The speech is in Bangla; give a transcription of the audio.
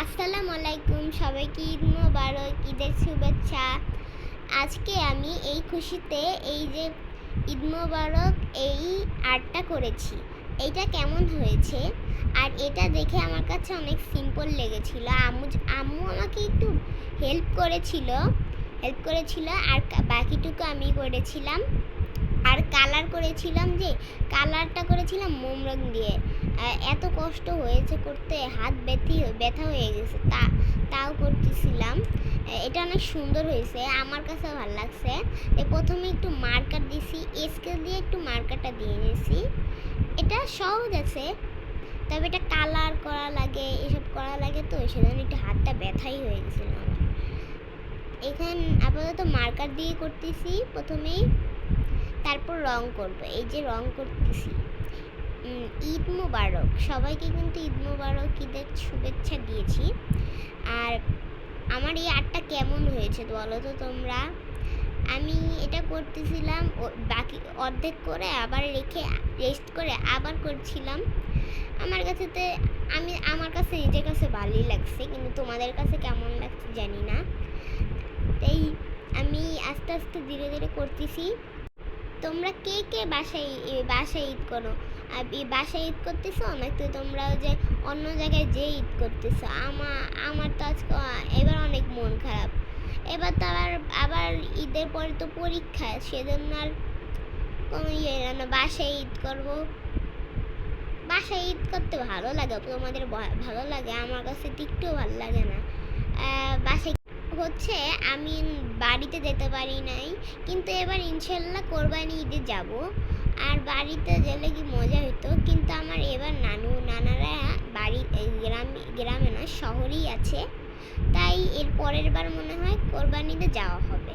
আসসালামু আলাইকুম, সবাইকে ঈদ মোবারক, ঈদের শুভেচ্ছা। আজকে আমি এই খুশিতে এই যে ঈদ মোবারক এই আর্টটা করেছি। এইটা কেমন হয়েছে আর এটা দেখে আমার কাছে অনেক সিম্পল লেগেছিল। আম্মু আমাকে একটু হেল্প করেছিল আর বাকিটুকু আমি করেছিলাম। আর কালারটা করেছিলাম মোম রং দিয়ে। এত কষ্ট হয়েছে করতে, হাত ব্যথা হয়ে গেছে, তাও করতেছিলাম। এটা অনেক সুন্দর হয়েছে, আমার কাছে ভালো লাগছে। প্রথমে একটু মার্কার দিয়েছি, স্কেল দিয়ে একটু মার্কারটা দিয়ে নিয়েছি। এটা সহজ আছে, তবে এটা কালার করা লাগে, এসব করা লাগে, তো সেজন্য একটু হাতটা ব্যথাই হয়ে গেছিলো আমার। এখানে আপাতত মার্কার দিয়ে করতেছি প্রথমেই, তারপর রং করব। এই যে রং করতেছি। ঈদ মোবারক সবাইকে, কিন্তু ঈদ মোবারক, ঈদের শুভেচ্ছা দিয়েছি। আর আমার এই আর্টটা কেমন হয়েছে বলো তো তোমরা। আমি এটা করতেছিলাম, বাকি অর্ধেক করে আবার রেখে রেস্ট করে আবার করছিলাম। আমার কাছে নিজের কাছে ভালোই লাগছে, কিন্তু তোমাদের কাছে কেমন লাগছে জানি না। তাই আমি আস্তে আস্তে ধীরে ধীরে করতেছি। তোমরা কে কে বাসায় ঈদ করো? আর বাসায় ঈদ করতেছো নাকি তোমরাও যে অন্য জায়গায় যে ঈদ করতেছো? আমার তো আজকে এবার অনেক মন খারাপ। এবার তো আবার ঈদের পরে তো পরীক্ষা, সেজন্য আর কোনো না, বাসায় ঈদ করবো। বাসায় ঈদ করতে ভালো লাগে, তোমাদের ভালো লাগে, আমার কাছে একটুও ভালো লাগে না। বাসায় হচ্ছে আমি বাড়িতে যেতে পারি নাই, কিন্তু এবার ইনশাল্লাহ কোরবানি ঈদে যাব। আর বাড়িতে গেলে কি মজা হতো, কিন্তু আমার এবার নানারা বাড়ি গ্রামে না, শহরেই আছে। তাই এর পরের বার মনে হয় কোরবানিতে যাওয়া হবে।